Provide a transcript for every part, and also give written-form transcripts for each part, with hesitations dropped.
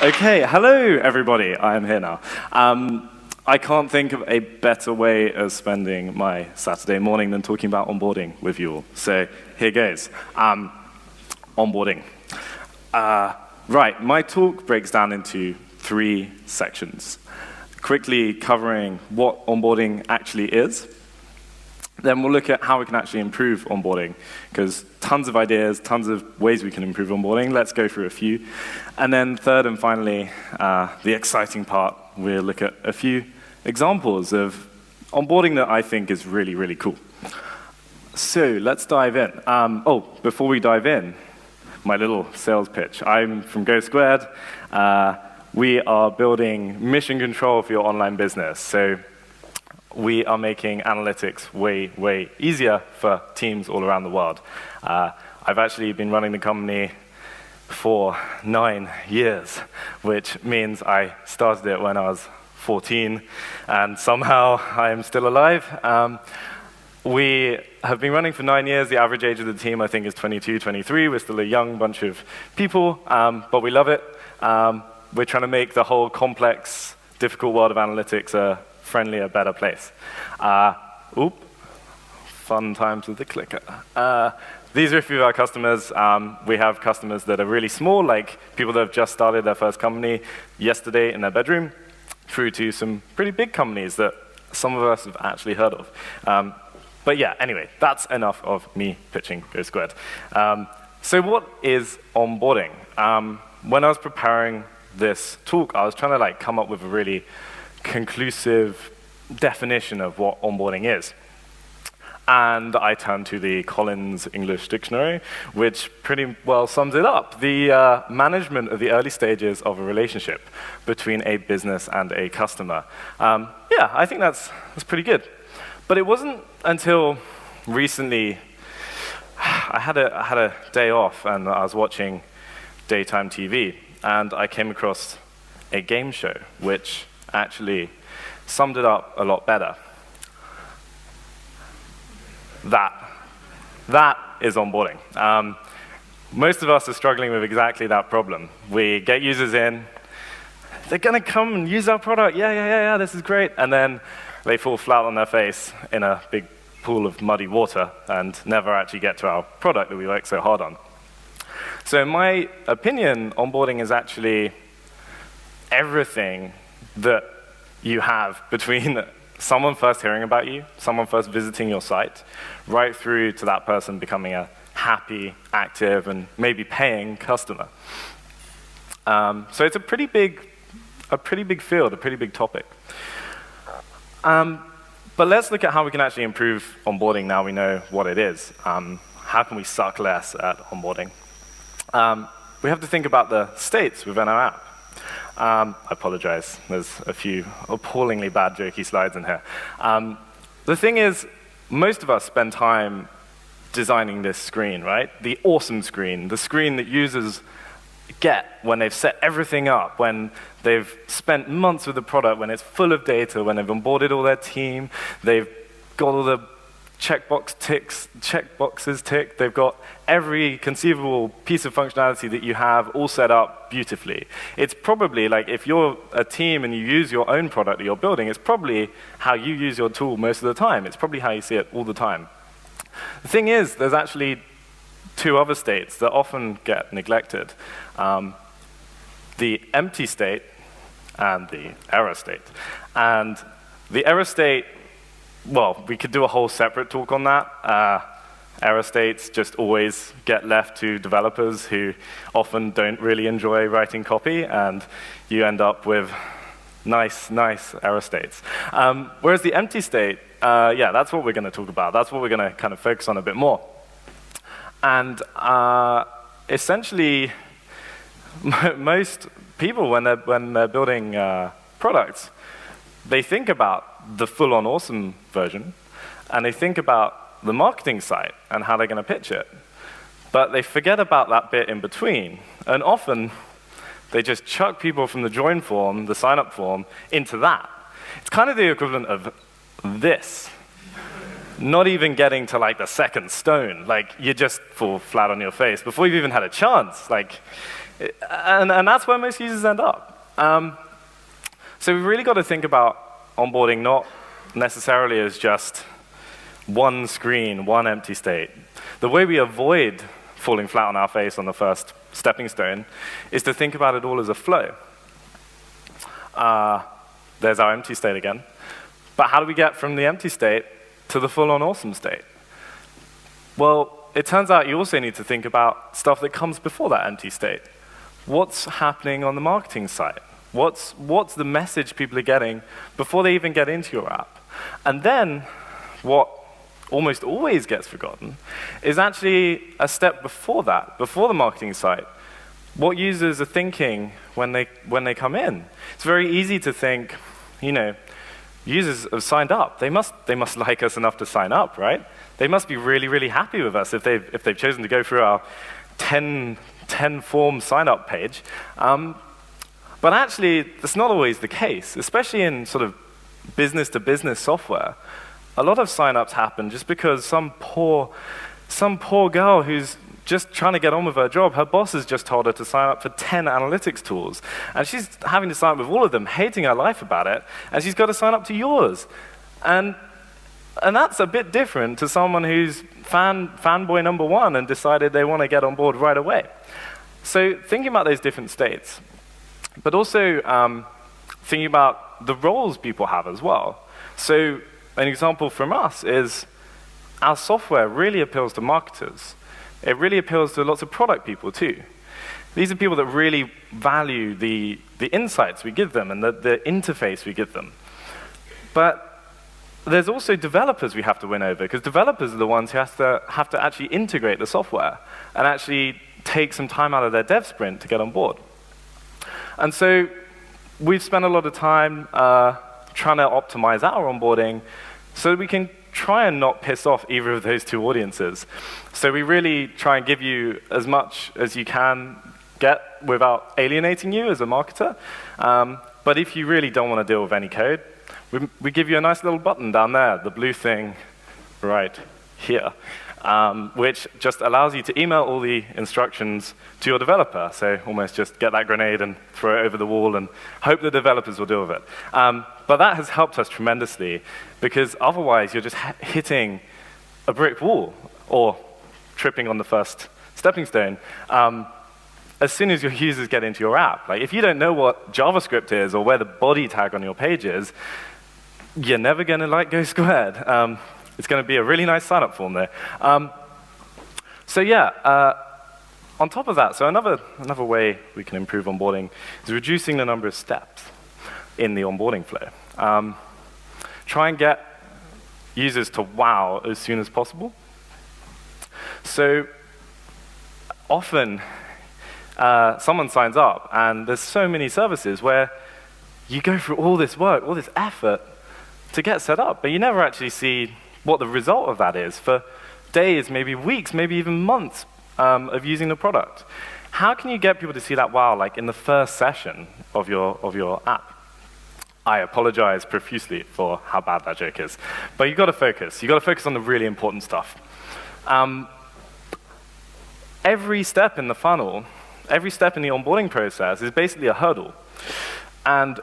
Okay, hello everybody, I am here now. I can't think of a better way of spending my Saturday morning than talking about onboarding with you all. So here goes. Onboarding. Right, my talk breaks down into 3 sections. Quickly covering what onboarding actually is. Then we'll look at how we can actually improve onboarding, because tons of ideas, tons of ways we can improve onboarding. Let's go through a few. And then third and finally, the exciting part, we'll look at a few examples of onboarding that I think is really, really cool. So let's dive in. Before we dive in, my little sales pitch. I'm from GoSquared. We are building mission control for your online business. So we are making analytics way, way easier for teams all around the world. I've actually been running the company for 9 years, which means I started it when I was 14, and somehow I am still alive. We have been running for 9 years. The average age of the team, I think, is 22, 23. We're still a young bunch of people, but we love it. We're trying to make the whole complex, difficult world of analytics a friendlier, better place. Fun times with the clicker. These are a few of our customers. We have customers that are really small, like people that have just started their first company yesterday in their bedroom, through to some pretty big companies that some of us have actually heard of. But yeah, anyway, that's enough of me pitching GoSquared. So what is onboarding? When I was preparing this talk, I was trying to come up with a really conclusive definition of what onboarding is. And I turned to the Collins English Dictionary, which pretty well sums it up. The management of the early stages of a relationship between a business and a customer. Yeah, I think that's pretty good. But it wasn't until recently, I had a day off and I was watching daytime TV, and I came across a game show which actually summed it up a lot better. That is onboarding. Most of us are struggling with exactly that problem. We get users in, they're gonna come and use our product, yeah, this is great, and then they fall flat on their face in a big pool of muddy water and never actually get to our product that we work so hard on. So in my opinion, onboarding is actually everything that you have between someone first hearing about you, someone first visiting your site, right through to that person becoming a happy, active, and maybe paying customer. So it's a pretty big field, a pretty big topic. But let's look at how we can actually improve onboarding now we know what it is. How can we suck less at onboarding? We have to think about the states within our app. I apologize, there's a few appallingly bad jokey slides in here. The thing is, most of us spend time designing this screen, right? The awesome screen, the screen that users get when they've set everything up, when they've spent months with the product, when it's full of data, when they've onboarded all their team, they've got all the checkboxes ticked, they've got every conceivable piece of functionality that you have all set up beautifully. It's probably like if you're a team and you use your own product that you're building, it's probably how you use your tool most of the time. It's probably how you see it all the time. The thing is, there's actually 2 other states that often get neglected. The empty state and the error state. And the error state, well, we could do a whole separate talk on that. Error states just always get left to developers who often don't really enjoy writing copy, and you end up with nice error states. Whereas the empty state, yeah, that's what we're going to talk about. That's what we're going to kind of focus on a bit more. And essentially, most people, when they're building products, they think about the full-on awesome version, and they think about the marketing site and how they're going to pitch it. But they forget about that bit in between, and often they just chuck people from the join form, the sign-up form, into that. It's kind of the equivalent of this. not even getting to like the second stone. Like, you just fall flat on your face before you've even had a chance. Like, and that's where most users end up. So we've really got to think about onboarding not necessarily as just one screen, one empty state. The way we avoid falling flat on our face on the first stepping stone is to think about it all as a flow. There's our empty state again. But how do we get from the empty state to the full-on awesome state? Well, it turns out you also need to think about stuff that comes before that empty state. What's happening on the marketing side? What's the message people are getting before they even get into your app? And then, what almost always gets forgotten is actually a step before that, before the marketing site. What users are thinking when they come in. It's very easy to think, users have signed up. They must like us enough to sign up, right? They must be really, really happy with us if they've chosen to go through our 10 form sign-up page. But actually, that's not always the case, especially in sort of business-to-business software. A lot of sign-ups happen just because some poor girl who's just trying to get on with her job, her boss has just told her to sign up for 10 analytics tools. And she's having to sign up with all of them, hating her life about it, and she's got to sign up to yours. And that's a bit different to someone who's fanboy number one and decided they want to get on board right away. So thinking about those different states, but also thinking about the roles people have as well. So an example from us is our software really appeals to marketers. It really appeals to lots of product people too. These are people that really value the insights we give them and the interface we give them. But there's also developers we have to win over, because developers are the ones who have to actually integrate the software and actually take some time out of their dev sprint to get on board. And so we've spent a lot of time trying to optimize our onboarding so that we can try and not piss off either of those two audiences. So we really try and give you as much as you can get without alienating you as a marketer. But if you really don't want to deal with any code, we give you a nice little button down there, the blue thing right here, which just allows you to email all the instructions to your developer. So almost just get that grenade and throw it over the wall and hope the developers will deal with it. But that has helped us tremendously, because otherwise you're just hitting a brick wall or tripping on the first stepping stone as soon as your users get into your app. Like, if you don't know what JavaScript is or where the body tag on your page is, you're never going to like GoSquared. It's going to be a really nice sign-up form there. So yeah, on top of that, so another way we can improve onboarding is reducing the number of steps in the onboarding flow. Try and get users to wow as soon as possible. So often, someone signs up, and there's so many services where you go through all this work, all this effort to get set up, but you never actually see what the result of that is for days, maybe weeks, maybe even months of using the product. How can you get people to see that wow, like in the first session of your app? I apologize profusely for how bad that joke is. But you've got to focus. You've got to focus on the really important stuff. Every step in the funnel, every step in the onboarding process is basically a hurdle. And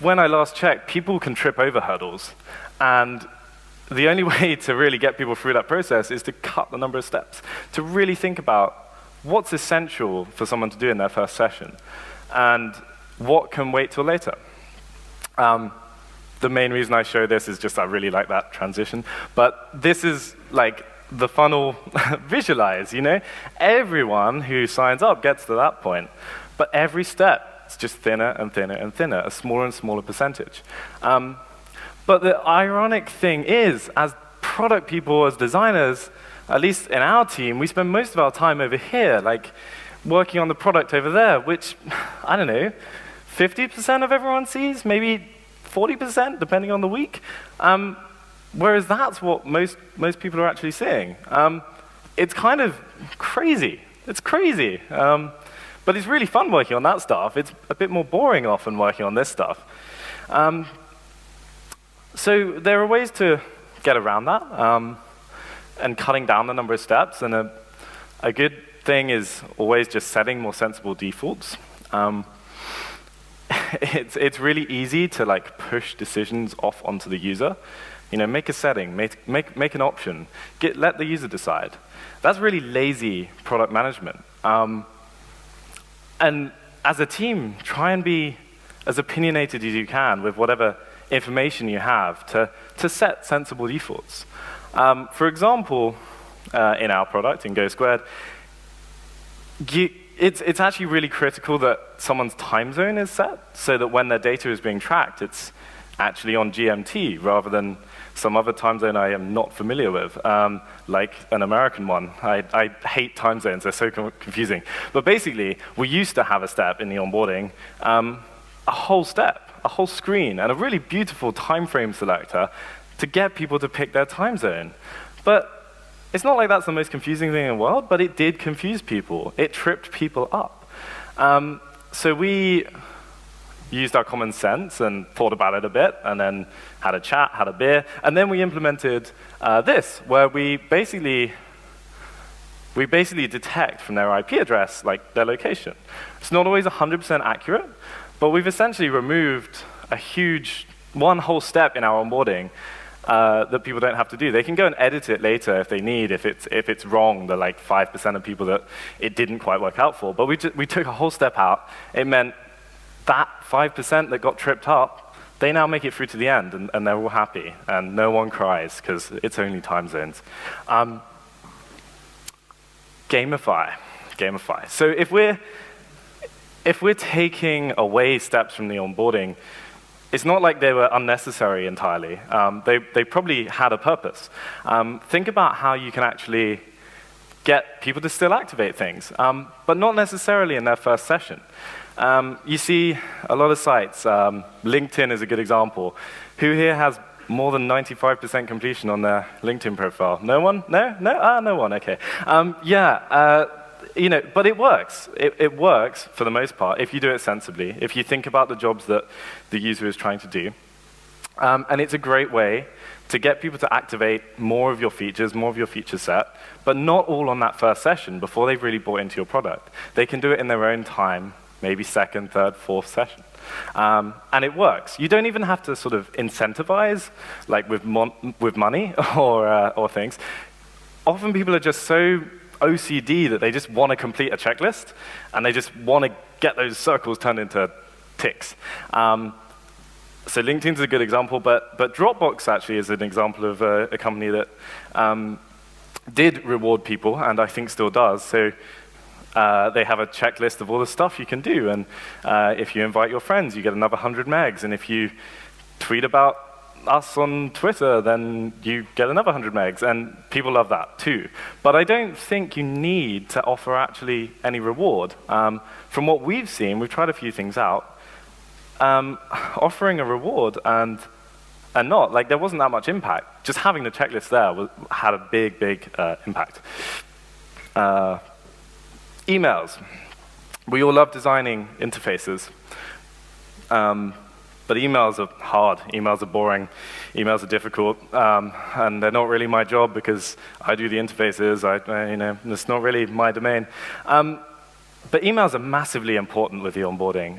when I last checked, people can trip over hurdles. And the only way to really get people through that process is to cut the number of steps, to really think about what's essential for someone to do in their first session, and what can wait till later. The main reason I show this is just I really like that transition. But this is like the funnel visualize, Everyone who signs up gets to that point. But every step is just thinner and thinner and thinner, a smaller and smaller percentage. But the ironic thing is, as product people, as designers, at least in our team, we spend most of our time over here, like working on the product over there, which, I don't know, 50% of everyone sees, maybe 40%, depending on the week. Whereas that's what most people are actually seeing. It's kind of crazy. It's crazy. But it's really fun working on that stuff. It's a bit more boring often working on this stuff. So there are ways to get around that and cutting down the number of steps. And a good thing is always just setting more sensible defaults. It's really easy to like push decisions off onto the user. You know, make a setting, make an option, let the user decide. That's really lazy product management. And as a team, try and be as opinionated as you can with whatever information you have to set sensible defaults. For example, in our product, in GoSquared, it's actually really critical that someone's time zone is set so that when their data is being tracked, it's actually on GMT rather than some other time zone I am not familiar with, like an American one. I hate time zones, they're so confusing. But basically, we used to have a step in the onboarding, a whole step, a whole screen, and a really beautiful time frame selector to get people to pick their time zone. But it's not like that's the most confusing thing in the world, but it did confuse people. It tripped people up. So we used our common sense and thought about it a bit, and then had a chat, had a beer, and then we implemented this, where we basically detect from their IP address, like their location. It's not always 100% accurate, but we've essentially removed one whole step in our onboarding that people don't have to do. They can go and edit it later if they need, if it's wrong, the like 5% of people that it didn't quite work out for. But we took a whole step out. It meant that 5% that got tripped up, they now make it through to the end, and they're all happy, and no one cries, because it's only time zones. Gamify. So if we're taking away steps from the onboarding, it's not like they were unnecessary entirely. They probably had a purpose. Think about how you can actually get people to still activate things, but not necessarily in their first session. You see a lot of sites, LinkedIn is a good example. Who here has more than 95% completion on their LinkedIn profile? No one? No? No? No one, okay. You know, but it works. It works for the most part if you do it sensibly, if you think about the jobs that the user is trying to do. And it's a great way to get people to activate more of your features, more of your feature set, but not all on that first session before they've really bought into your product. They can do it in their own time, maybe second, third, fourth session. And it works. You don't even have to sort of incentivize, like with money or things. Often people are just so OCD that they just want to complete a checklist, and they just want to get those circles turned into ticks. So LinkedIn's a good example, but Dropbox actually is an example of a company that did reward people, and I think still does. So they have a checklist of all the stuff you can do, and if you invite your friends, you get another 100 megs, and if you tweet about us on Twitter, then you get another 100 megs, and people love that too. But I don't think you need to offer actually any reward. From what we've seen, we've tried a few things out, offering a reward and not, like there wasn't that much impact. Just having the checklist there had a big impact. Emails. We all love designing interfaces. But emails are hard, emails are boring, emails are difficult, and they're not really my job because I do the interfaces, you know, it's not really my domain. But emails are massively important with the onboarding.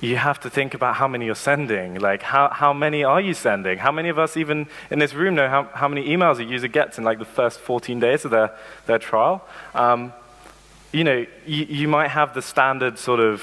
You have to think about how many you're sending, like how many are you sending? How many of us even in this room know how many emails a user gets in like the first 14 days of their trial? You know, you might have the standard sort of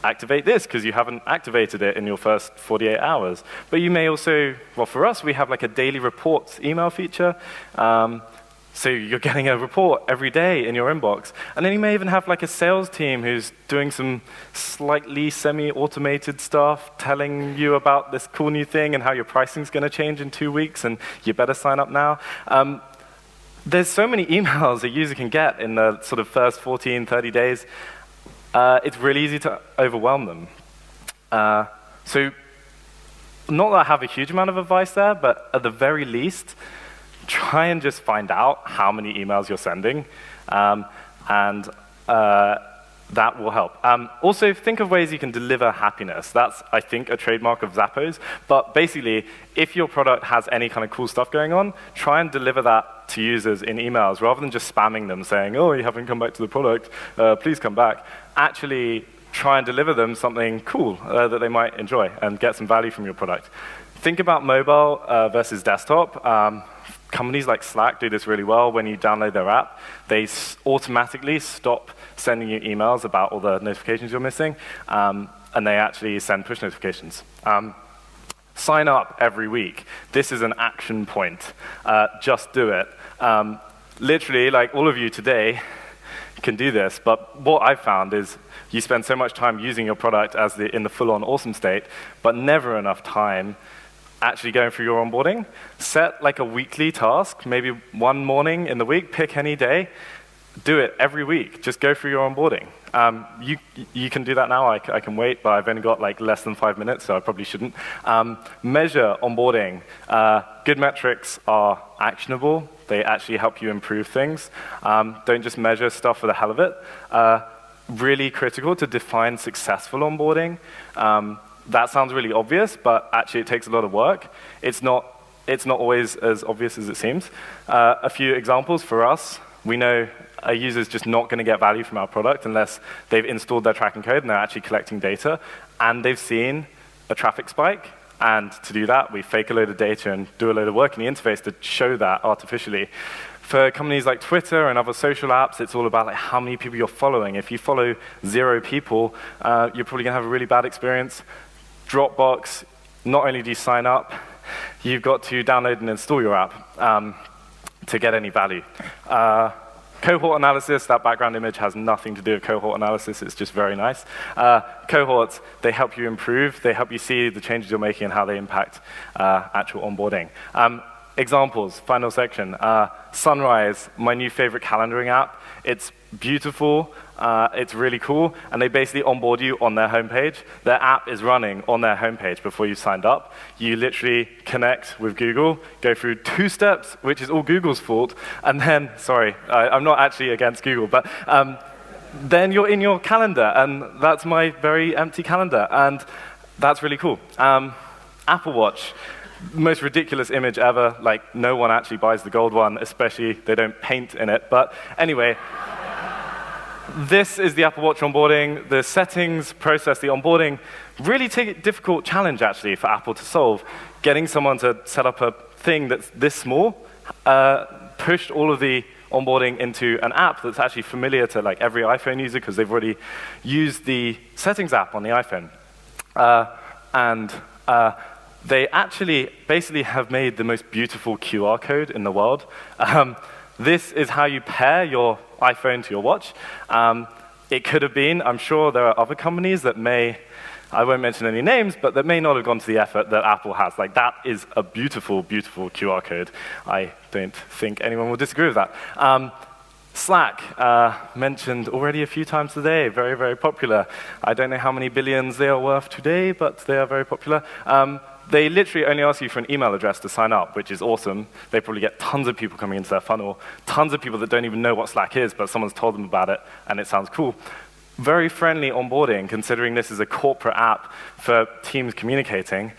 activate this because you haven't activated it in your first 48 hours. But you may also, well, for us, we have like a daily reports email feature. So you're getting a report every day in your inbox. And then you may even have like a sales team who's doing some slightly semi-automated stuff, telling you about this cool new thing and how your pricing's going to change in 2 weeks, and you better sign up now. There's so many emails a user can get in the sort of first 14, 30 days. It's really easy to overwhelm them. So not that I have a huge amount of advice there, but at the very least, try and just find out how many emails you're sending. And That will help. Also, think of ways you can deliver happiness. That's, I think, a trademark of Zappos. But basically, if your product has any kind of cool stuff going on, try and deliver that to users in emails rather than just spamming them saying, oh, you haven't come back to the product, please come back. Actually, try and deliver them something cool that they might enjoy and get some value from your product. Think about mobile versus desktop. Companies like Slack do this really well. When you download their app, they automatically stop sending you emails about all the notifications you're missing, and they actually send push notifications. Sign up every week. This is an action point. Just do it. Literally, like all of you today can do this, but what I've found is you spend so much time using your product as in the full-on awesome state, but never enough time actually going through your onboarding. Set like a weekly task, maybe one morning in the week, pick any day, do it every week. Just go through your onboarding. You can do that now. I can wait, but I've only got like less than 5 minutes, so I probably shouldn't. Measure onboarding. Good metrics are actionable. They actually help you improve things. Don't just measure stuff for the hell of it. Really critical to define successful onboarding. That sounds really obvious, but actually it takes a lot of work. It's not always as obvious as it seems. A few examples for us. We know a user's just not going to get value from our product unless they've installed their tracking code and they're actually collecting data, and they've seen a traffic spike. And to do that, we fake a load of data and do a load of work in the interface to show that artificially. For companies like Twitter and other social apps, it's all about like how many people you're following. If you follow 0 people, you're probably going to have a really bad experience. Dropbox, not only do you sign up, you've got to download and install your app to get any value. Cohort analysis, that background image has nothing to do with cohort analysis, it's just very nice. Cohorts, they help you improve, they help you see the changes you're making and how they impact actual onboarding. Examples, final section. Sunrise, my new favorite calendaring app. It's beautiful, it's really cool, and they basically onboard you on their homepage. Their app is running on their homepage before you signed up. You literally connect with Google, go through 2 steps, which is all Google's fault, and then, sorry, I'm not actually against Google, but then you're in your calendar, and that's my very empty calendar, and that's really cool. Apple Watch. Most ridiculous image ever, like no one actually buys the gold one, especially they don't paint in it, but anyway, this is the Apple Watch onboarding. The settings process, the onboarding, really difficult challenge actually for Apple to solve. Getting someone to set up a thing that's this small, pushed all of the onboarding into an app that's actually familiar to like every iPhone user because they've already used the settings app on the iPhone. They actually basically have made the most beautiful QR code in the world. This is how you pair your iPhone to your watch. It could have been, I'm sure there are other companies that may, I won't mention any names, but that may not have gone to the effort that Apple has. Like that is a beautiful, beautiful QR code. I don't think anyone will disagree with that. Slack, mentioned already a few times today, very, very popular. I don't know how many billions they are worth today, but they are very popular. They literally only ask you for an email address to sign up, which is awesome. They probably get tons of people coming into their funnel, tons of people that don't even know what Slack is, but someone's told them about it, and it sounds cool. Very friendly onboarding, considering this is a corporate app for teams communicating,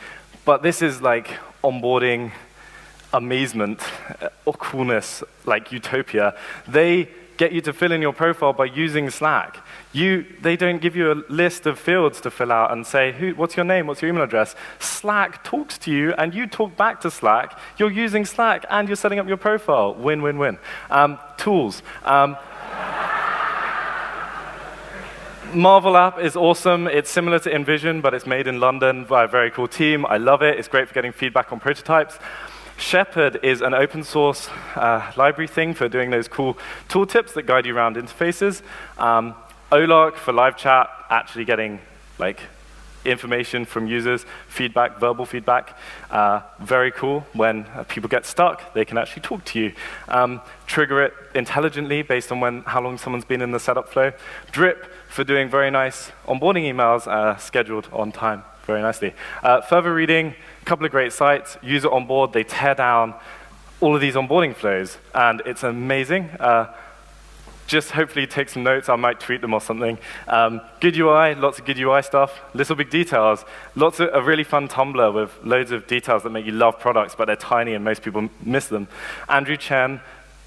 but this is like onboarding amazement or coolness, like utopia. They get you to fill in your profile by using Slack. They don't give you a list of fields to fill out and say, what's your name, what's your email address? Slack talks to you, and you talk back to Slack. You're using Slack, and you're setting up your profile. Win, win, win. Tools. Marvel app is awesome. It's similar to InVision, but it's made in London by a very cool team. I love it. It's great for getting feedback on prototypes. Shepherd is an open source library thing for doing those cool tooltips that guide you around interfaces. OLARC for live chat, actually getting like information from users, feedback, verbal feedback. Very cool. When people get stuck, they can actually talk to you. Trigger it intelligently based on how long someone's been in the setup flow. Drip for doing very nice onboarding emails scheduled on time very nicely. Further reading, a couple of great sites. User on board, they tear down all of these onboarding flows, and it's amazing. just hopefully take some notes. I might tweet them or something. Good UI, lots of good UI stuff. Little Big Details, lots of a really fun Tumblr with loads of details that make you love products, but they're tiny and most people miss them. Andrew Chen,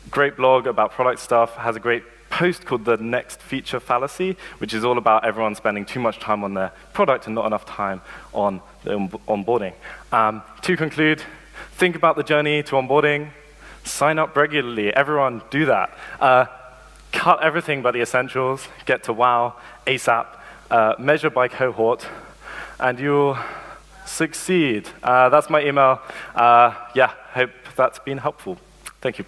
great blog about product stuff, has a great post called The Next Feature Fallacy, which is all about everyone spending too much time on their product and not enough time on the onboarding. To conclude, think about the journey to onboarding. Sign up regularly. Everyone do that. Cut everything but the essentials. Get to WOW ASAP. Measure by cohort, and you'll succeed. That's my email. Yeah, hope that's been helpful. Thank you.